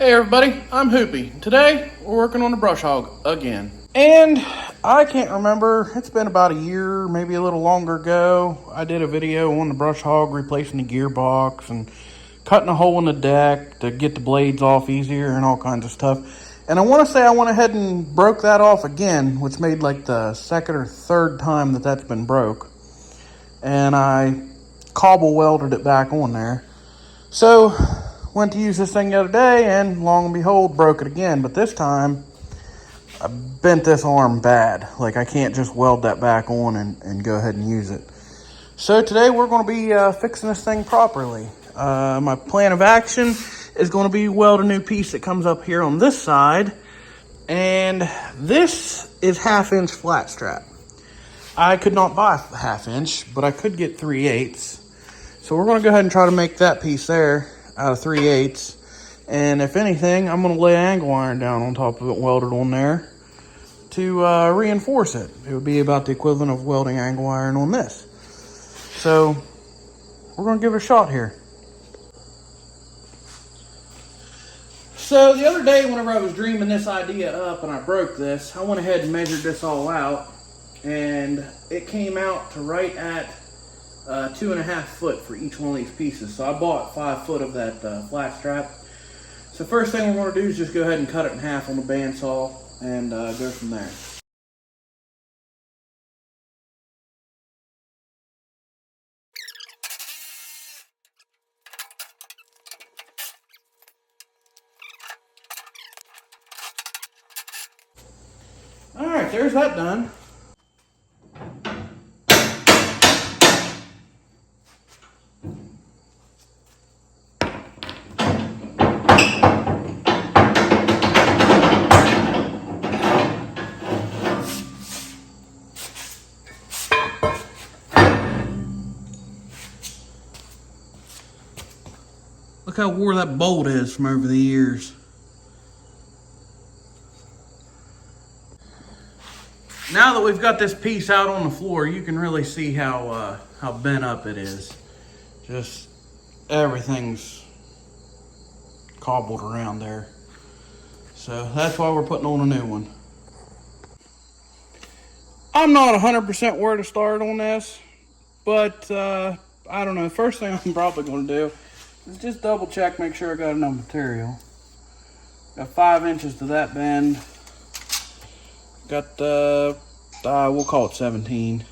Hey everybody, I'm Hoopy. Today, we're working on the brush hog again. And I can't remember, it's been about a year, maybe a little longer ago. I did a video on the brush hog, replacing the gearbox and cutting a hole in the deck to get the blades off easier and all kinds of stuff. And I want to say I went ahead and broke that off again, which made like the second or third time that that's been broke. And I cobble welded it back on there. So, went to use this thing the other day, and long and behold, broke it again. But this time, I bent this arm bad. Like, I can't just weld that back on and go ahead and use it. So today, we're going to be fixing this thing properly. My plan of action is going to be weld a new piece that comes up here on this side. And this is 1/2 inch flat strap. I could not buy 1/2 inch, but I could get 3/8. So we're going to go ahead and try to make that piece there out of 3/8. And if anything, I'm going to lay angle iron down on top of it, welded on there, to reinforce it. It would be about the equivalent of welding angle iron on this. So we're going to give it a shot here. So the other day, whenever I was dreaming this idea up and I broke this, I went ahead and measured this all out, and it came out to right at 2.5 foot for each one of these pieces. So I bought 5 foot of that flat strap. So first thing we're going to do is just go ahead and cut it in half on the bandsaw and go from there. Alright, there's that done. Look how wore that bolt is from over the years. Now that we've got this piece out on the floor, you can really see how bent up it is. Just everything's cobbled around there. So that's why we're putting on a new one. I'm not 100% where to start on this, but I don't know. First thing I'm probably going to do is just double check, make sure I got enough material. Got 5 inches to that bend. Got we'll call it 17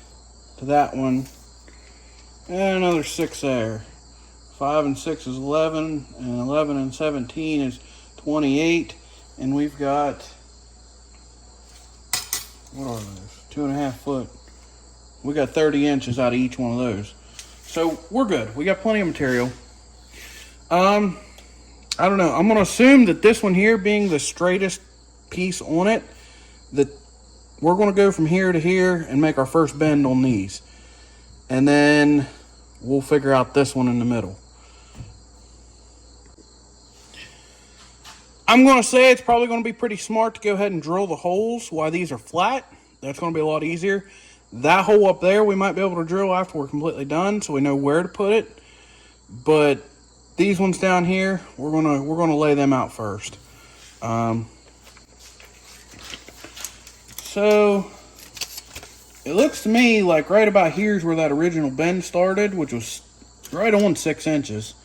to that one, and another 6 there. 5 and 6 is 11, and 11 and 17 is 28, and we've got, what are those? 2.5 foot. We got 30 inches out of each one of those, so we're good. We got plenty of material. I don't know. I'm gonna assume that this one here, being the straightest piece on it, that we're going to go from here to here and make our first bend on these. And then we'll figure out this one in the middle. I'm going to say it's probably going to be pretty smart to go ahead and drill the holes while these are flat. That's going to be a lot easier. That hole up there we might be able to drill after we're completely done, so we know where to put it. But these ones down here, we're going to lay them out first. So it looks to me like right about here's where that original bend started, which was right on 6 inches.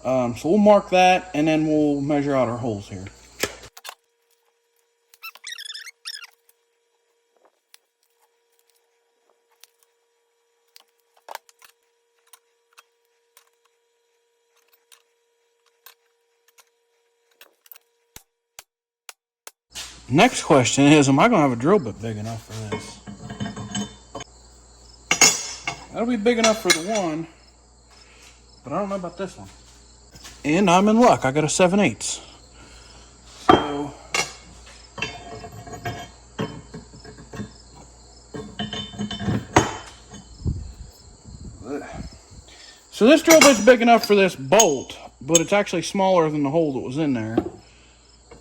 So we'll mark that, and then we'll measure out our holes here. Next question is, am I going to have a drill bit big enough for this? That'll be big enough for the one, but I don't know about this one. And I'm in luck. I got a 7/8. So this drill bit's big enough for this bolt, but it's actually smaller than the hole that was in there.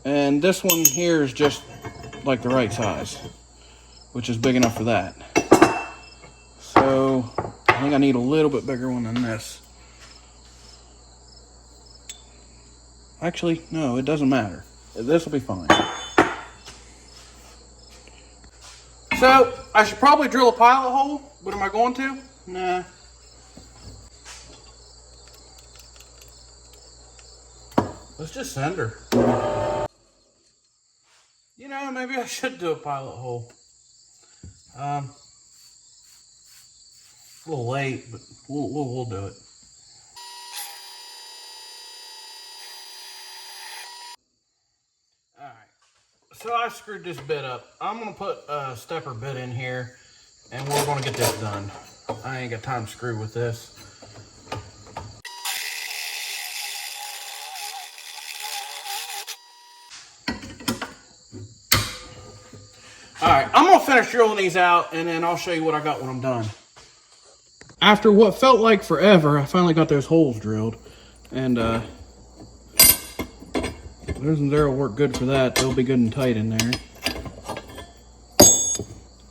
And this one here is just like the right size, which is big enough for that. So I think I need a little bit bigger one than this. Actually, no, it doesn't matter. This will be fine. So, I should probably drill a pilot hole, but am I going to? Nah. Let's just send her. You know, maybe I should do a pilot hole. A little late, but we'll do it. All right. So I screwed this bit up. I'm gonna put a stepper bit in here, and we're gonna get this done. I ain't got time to screw with this. All right, I'm gonna finish drilling these out, and then I'll show you what I got when I'm done. After what felt like forever, I finally got those holes drilled, and those and there will work good for that. They'll be good and tight in there,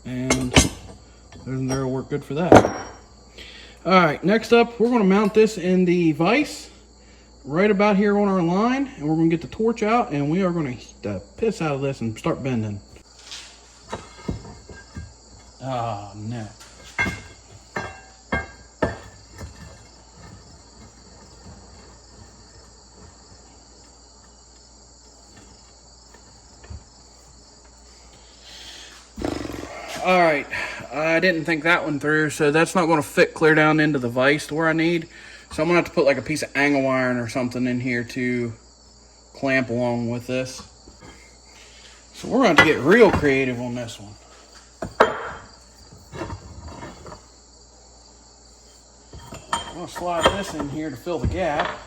and those and there will work good for that. All right, next up, we're gonna mount this in the vise right about here on our line, and we're gonna get the torch out, and we are gonna heat the piss out of this and start bending. Oh, no. All right, I didn't think that one through, so that's not going to fit clear down into the vise to where I need. So I'm going to have to put like a piece of angle iron or something in here to clamp along with this. So we're going to have to get real creative on this one. I'm going to slide this in here to fill the gap.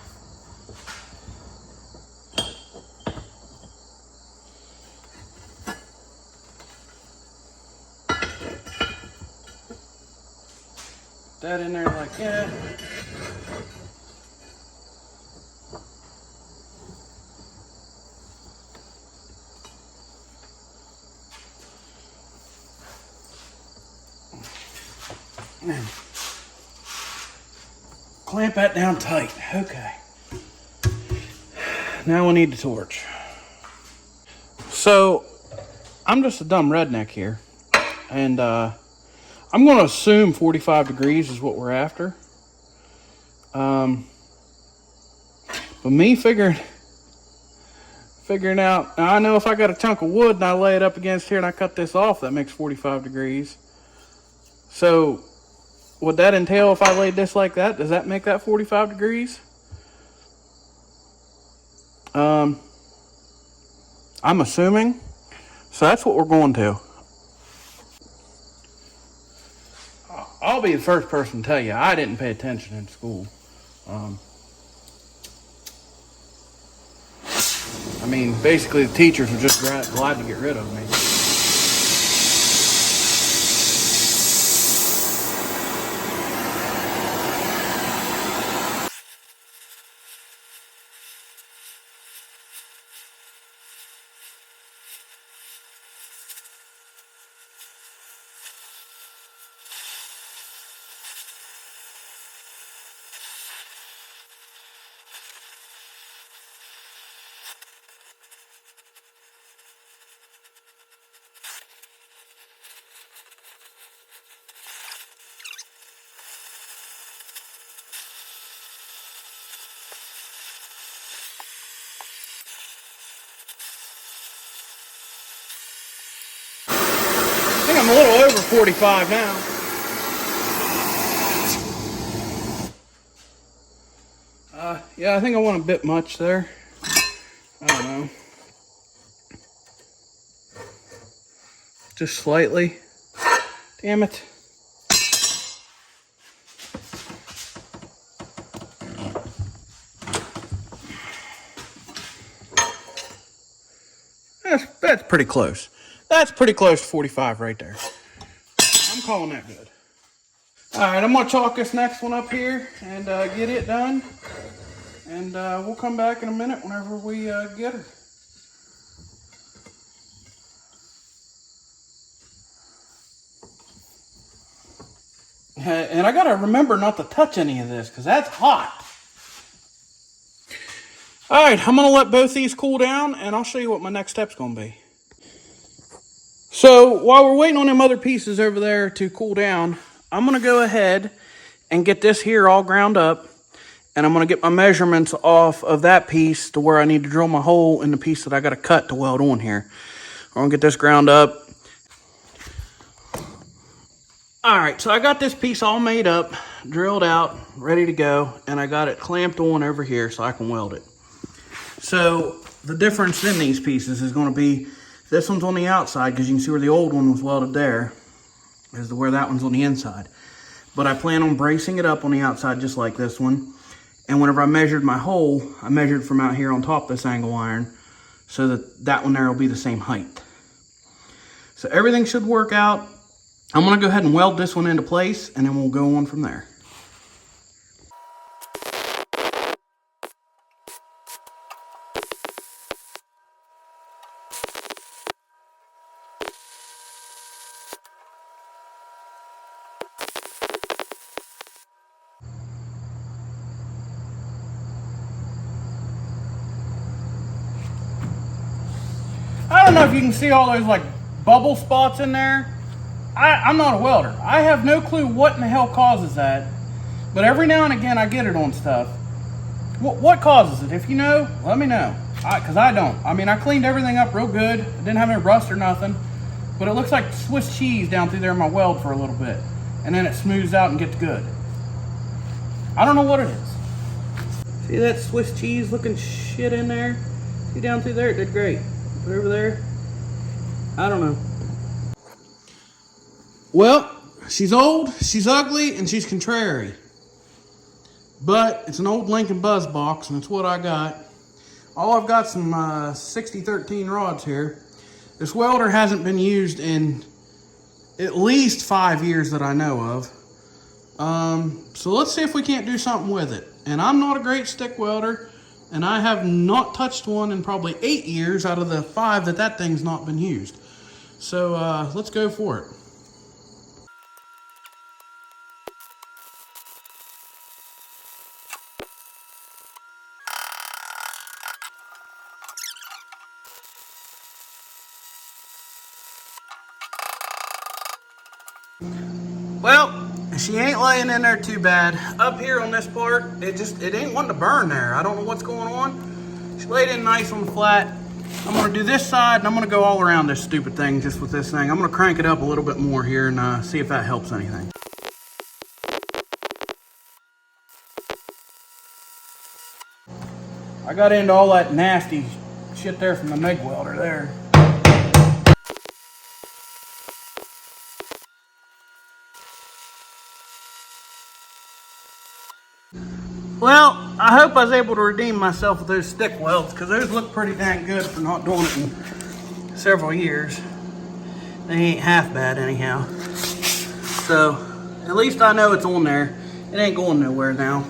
That in there like that. Clamp that down tight. Okay. Now we need the torch. So, I'm just a dumb redneck here. And I'm going to assume 45 degrees is what we're after. But me figuring out, now I know if I got a chunk of wood and I lay it up against here and I cut this off, that makes 45 degrees. So, would that entail if I laid this like that? Does that make that 45 degrees? I'm assuming. So that's what we're going to. I'll be the first person to tell you, I didn't pay attention in school. I mean, basically the teachers were just glad to get rid of me. I think I'm a little over 45 now. Yeah, I think I went a bit much there. I don't know. Just slightly. Damn it. That's pretty close. That's pretty close to 45 right there. I'm calling that good. All right, I'm gonna chalk this next one up here and get it done. And we'll come back in a minute whenever we get her. And I gotta remember not to touch any of this because that's hot. All right, I'm gonna let both these cool down and I'll show you what my next step's gonna be. So while we're waiting on them other pieces over there to cool down, I'm gonna go ahead and get this here all ground up, and I'm gonna get my measurements off of that piece to where I need to drill my hole in the piece that I gotta cut to weld on here. I'm gonna get this ground up. All right, so I got this piece all made up, drilled out, ready to go, and I got it clamped on over here so I can weld it. So the difference in these pieces is gonna be, this one's on the outside because you can see where the old one was welded there, is where that one's on the inside. But I plan on bracing it up on the outside just like this one. And whenever I measured my hole, I measured from out here on top of this angle iron so that that one there will be the same height. So everything should work out. I'm gonna go ahead and weld this one into place and then we'll go on from there. I don't know if you can see all those like bubble spots in there. I'm not a welder. I have no clue what in the hell causes that. But every now and again I get it on stuff. What causes it? If you know, let me know. Because I don't. I mean, I cleaned everything up real good. It didn't have any rust or nothing. But it looks like Swiss cheese down through there in my weld for a little bit. And then it smooths out and gets good. I don't know what it is. See that Swiss cheese looking shit in there? See down through there? It did great. But over there, I don't know. Well, she's old, she's ugly, and she's contrary. But it's an old Lincoln Buzz box, and it's what I got. I've got some 6013 rods here. This welder hasn't been used in at least 5 years that I know of. So let's see if we can't do something with it. And I'm not a great stick welder, and I have not touched one in probably 8 years out of the 5 that thing's not been used. So let's go for it. Well, she ain't laying in there too bad. Up here on this part, it ain't wanting to burn there. I don't know what's going on. She laid in nice on the flat. I'm gonna do this side and I'm gonna go all around this stupid thing just with this thing. I'm gonna crank it up a little bit more here and see if that helps anything. I got into all that nasty shit there from the MIG welder there. Well, I hope I was able to redeem myself with those stick welds because those look pretty dang good for not doing it in several years. They ain't half bad anyhow. So, at least I know it's on there. It ain't going nowhere now.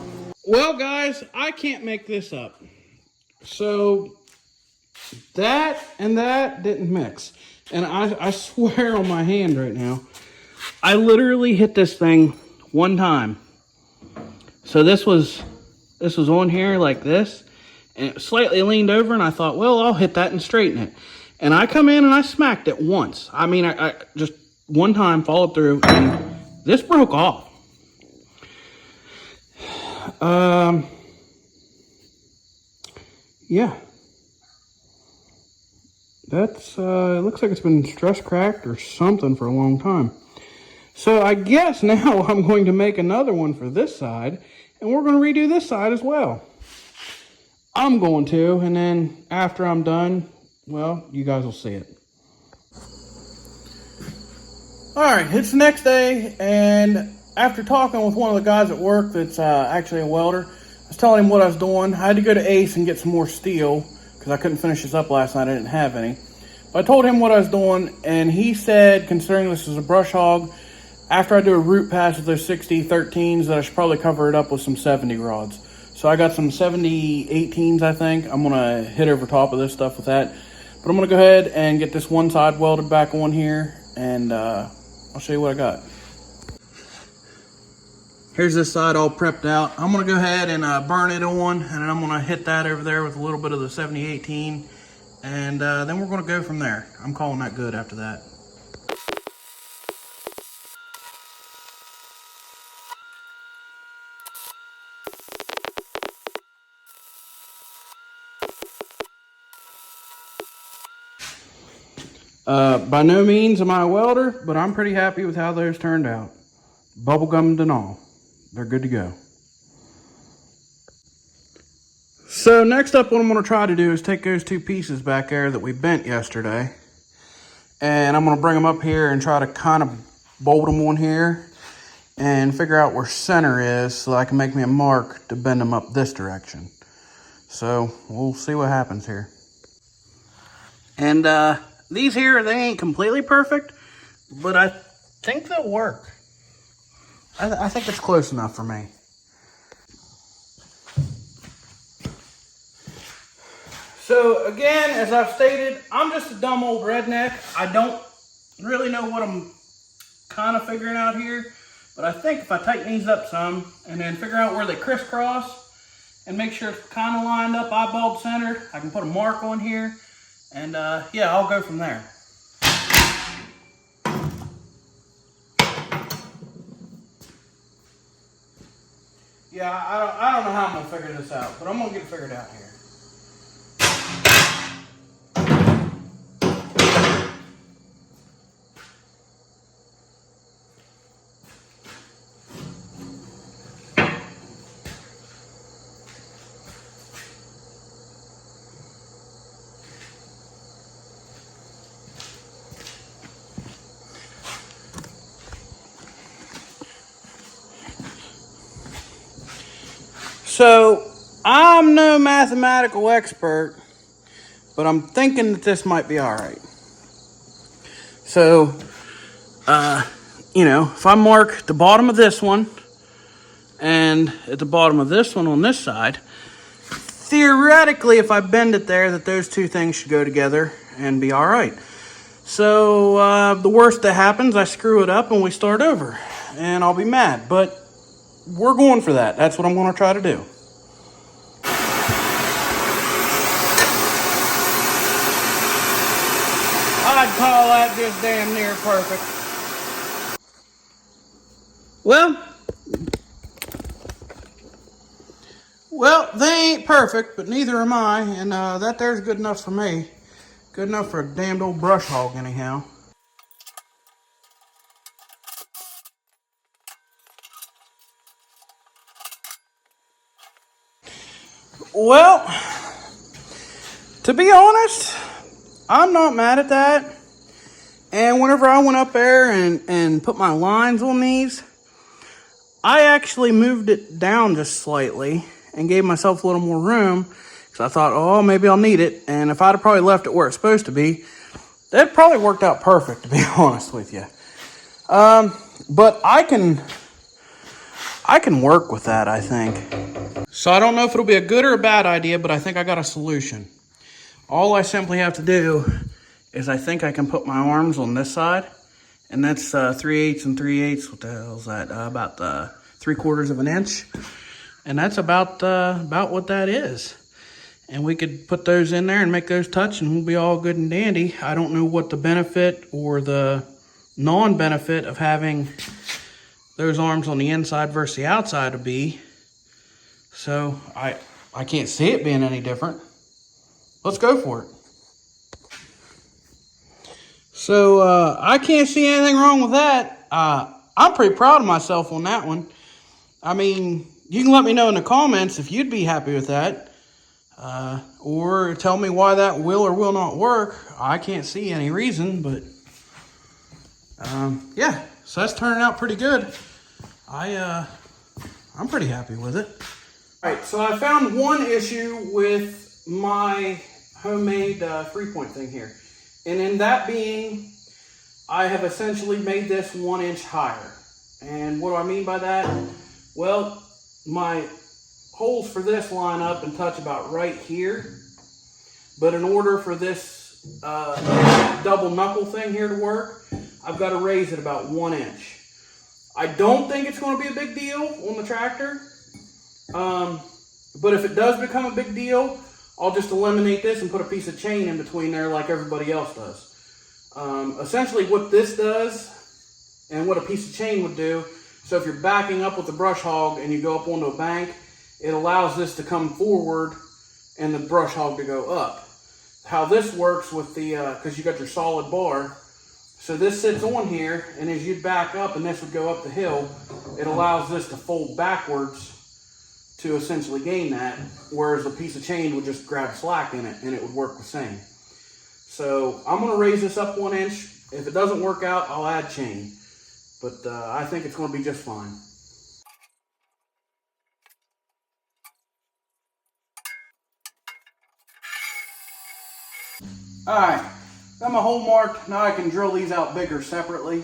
Well, guys, I can't make this up. So, that and that didn't mix. And I swear on my hand right now, I literally hit this thing one time. So this was on here like this, and it slightly leaned over, and I thought, well, I'll hit that and straighten it. And I come in and I smacked it once. I mean, I just one time followed through, and this broke off. Yeah. That's, it looks like it's been stress cracked or something for a long time. So I guess now I'm going to make another one for this side, and we're going to redo this side as well. I'm going to, and then after I'm done, well, you guys will see it. All right, it's the next day, and after talking with one of the guys at work that's actually a welder, I was telling him what I was doing. I had to go to Ace and get some more steel because I couldn't finish this up last night. I didn't have any. But I told him what I was doing, and he said, considering this is a brush hog, after I do a root pass with those 60-13s, that I should probably cover it up with some 70 rods. So I got some 70-18s, I think. I'm going to hit over top of this stuff with that. But I'm going to go ahead and get this one side welded back on here, and I'll show you what I got. Here's this side all prepped out. I'm gonna go ahead and burn it on, and then I'm gonna hit that over there with a little bit of the 7018, and then we're gonna go from there. I'm calling that good after that. By no means am I a welder, but I'm pretty happy with how those turned out. Bubblegummed and all. They're good to go. So next up, what I'm going to try to do is take those two pieces back there that we bent yesterday, and I'm going to bring them up here and try to kind of bolt them on here and figure out where center is so I can make me a mark to bend them up this direction. So we'll see what happens here. And these here, they ain't completely perfect, but I think they'll work. I think it's close enough for me. So again, as I've stated, I'm just a dumb old redneck. I don't really know what I'm kind of figuring out here, but I think if I tighten these up some and then figure out where they crisscross and make sure it's kind of lined up, eyeball centered, I can put a mark on here, and yeah, I'll go from there. Yeah, I don't know how I'm gonna figure this out, but I'm gonna get it figured out here. So, I'm no mathematical expert, but I'm thinking that this might be all right. So, you know, if I mark the bottom of this one and at the bottom of this one on this side, theoretically, if I bend it there, that those two things should go together and be all right. So, the worst that happens, I screw it up and we start over, and I'll be mad, but we're going for that. That's what I'm going to try to do. I'd call that just damn near perfect. Well, they ain't perfect, but neither am I, and that there's good enough for me. Good enough for a damned old brush hog, anyhow. Well, to be honest, I'm not mad at that. And whenever I went up there and put my lines on these, I actually moved it down just slightly and gave myself a little more room because I thought, oh, maybe I'll need it. And if I'd have probably left it where it's supposed to be, that probably worked out perfect, to be honest with you. But I can work with that, I think. So I don't know if it'll be a good or a bad idea, but I think I got a solution. All I simply have to do is I think I can put my arms on this side, and that's 3/8 and 3/8. What the hell is that? About 3/4 of an inch, and that's about what that is. And we could put those in there and make those touch, and we'll be all good and dandy. I don't know what the benefit or the non-benefit of having those arms on the inside versus the outside would be. So I can't see it being any different. Let's go for it. So I can't see anything wrong with that. I'm pretty proud of myself on that one. I mean, you can let me know in the comments if you'd be happy with that. Or tell me why that will or will not work. I can't see any reason, but yeah, so that's turning out pretty good. I'm pretty happy with it. All right, so I found one issue with my homemade 3-point thing here. And in that being, I have essentially made this 1 inch higher. And what do I mean by that? Well, my holes for this line up and touch about right here. But in order for this double knuckle thing here to work, I've got to raise it about 1 inch. I don't think it's going to be a big deal on the tractor. But if it does become a big deal, I'll just eliminate this and put a piece of chain in between there like everybody else does. Essentially what this does and what a piece of chain would do, so if you're backing up with the brush hog and you go up onto a bank, it allows this to come forward and the brush hog to go up. How this works with the, because you got your solid bar, so this sits on here, and as you back up and this would go up the hill, it allows this to fold backwards to essentially gain that, whereas a piece of chain would just grab slack in it and it would work the same. So I'm going to raise this up 1 inch. If it doesn't work out, I'll add chain, but I think it's going to be just fine. Alright, got my hole marked. Now I can drill these out bigger separately,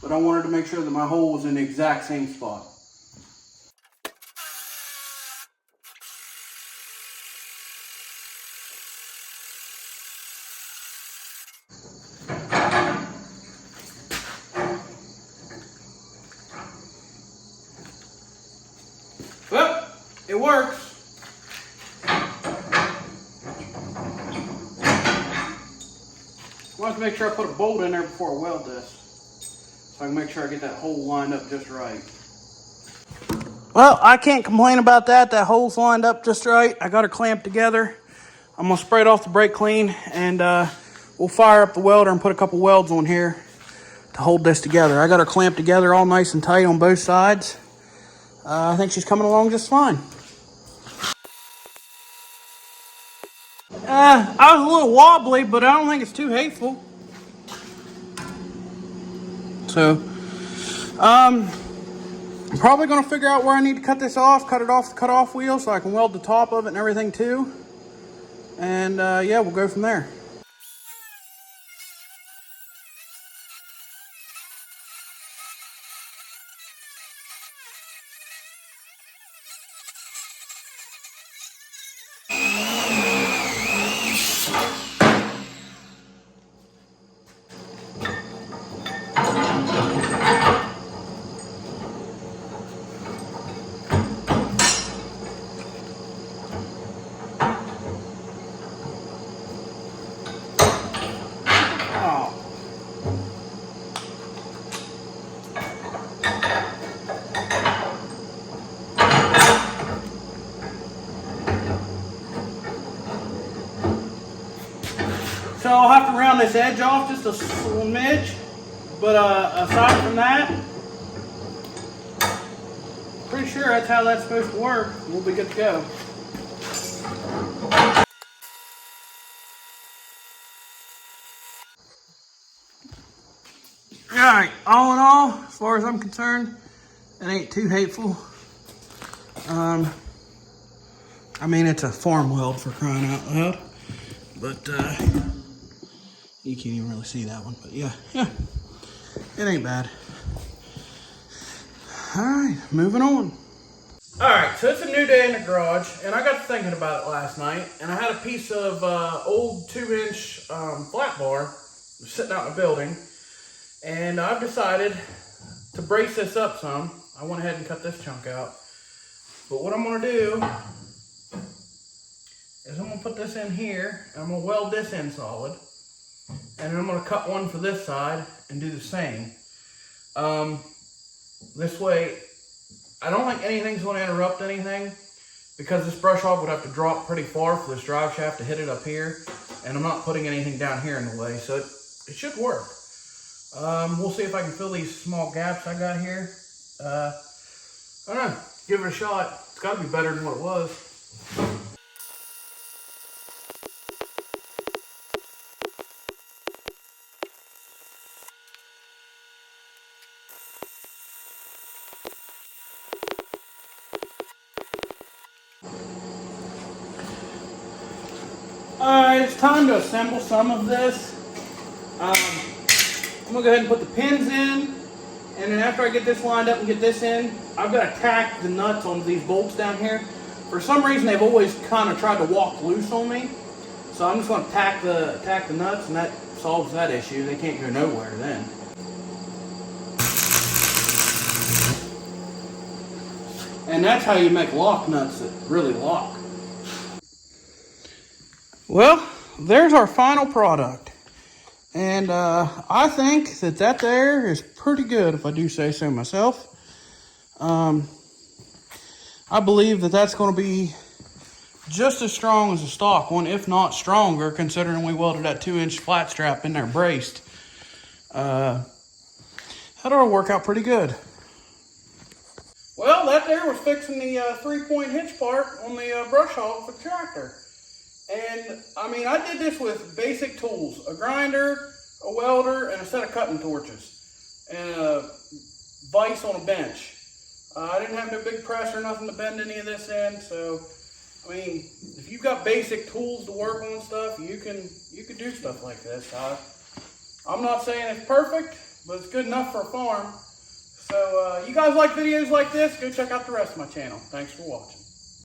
but I wanted to make sure that my hole was in the exact same spot. Well, it works. I want to make sure I put a bolt in there before I weld this, so I can make sure I get that hole lined up just right. Well, I can't complain about that. That hole's lined up just right. I got her clamped together. I'm going to spray it off the brake clean, and we'll fire up the welder and put a couple welds on here to hold this together. I got her clamped together all nice and tight on both sides. I think she's coming along just fine. I was a little wobbly, but I don't think it's too hateful. So, I'm probably going to figure out where I need to cut this off, cut it off the cut-off wheel so I can weld the top of it and everything too. And yeah, we'll go from there. So I'll have to round this edge off just a smidge, but aside from that, pretty sure that's how that's supposed to work. We'll be good to go. Alright, all in all, as far as I'm concerned, it ain't too hateful. I mean, it's a farm weld for crying out loud, but you can't even really see that one, but yeah, it ain't bad. All right, moving on. All right, so it's a new day in the garage, and I got to thinking about it last night, and I had a piece of old 2-inch flat bar sitting out in the building, and I've decided to brace this up some. I went ahead and cut this chunk out, but what I'm going to do is I'm going to put this in here, and I'm going to weld this in solid. And then I'm going to cut one for this side and do the same. This way, I don't think anything's going to interrupt anything, because this brush hog would have to drop pretty far for this drive shaft to hit it up here. And I'm not putting anything down here in the way, so it should work. We'll see if I can fill these small gaps I got here. I don't know, give it a shot. It's got to be better than what it was. Alright, it's time to assemble some of this. I'm going to go ahead and put the pins in, and then after I get this lined up and get this in, I've got to tack the nuts on these bolts down here. For some reason, they've always kind of tried to walk loose on me, so I'm just going to tack the nuts, and that solves that issue. They can't go nowhere then. And that's how you make lock nuts that really lock. Well, there's our final product. And I think that there is pretty good, if I do say so myself. I believe that that's going to be just as strong as a stock one, if not stronger, considering we welded that 2-inch flat strap in there braced. That ought to work out pretty good. Well, that there was fixing the 3-point hitch part on the brush hog for the tractor. And, I mean, I did this with basic tools. A grinder, a welder, and a set of cutting torches. And a vise on a bench. I didn't have no big press or nothing to bend any of this in, so, I mean, if you've got basic tools to work on stuff, you can do stuff like this. I'm not saying it's perfect, but it's good enough for a farm. So, you guys like videos like this, go check out the rest of my channel. Thanks for watching.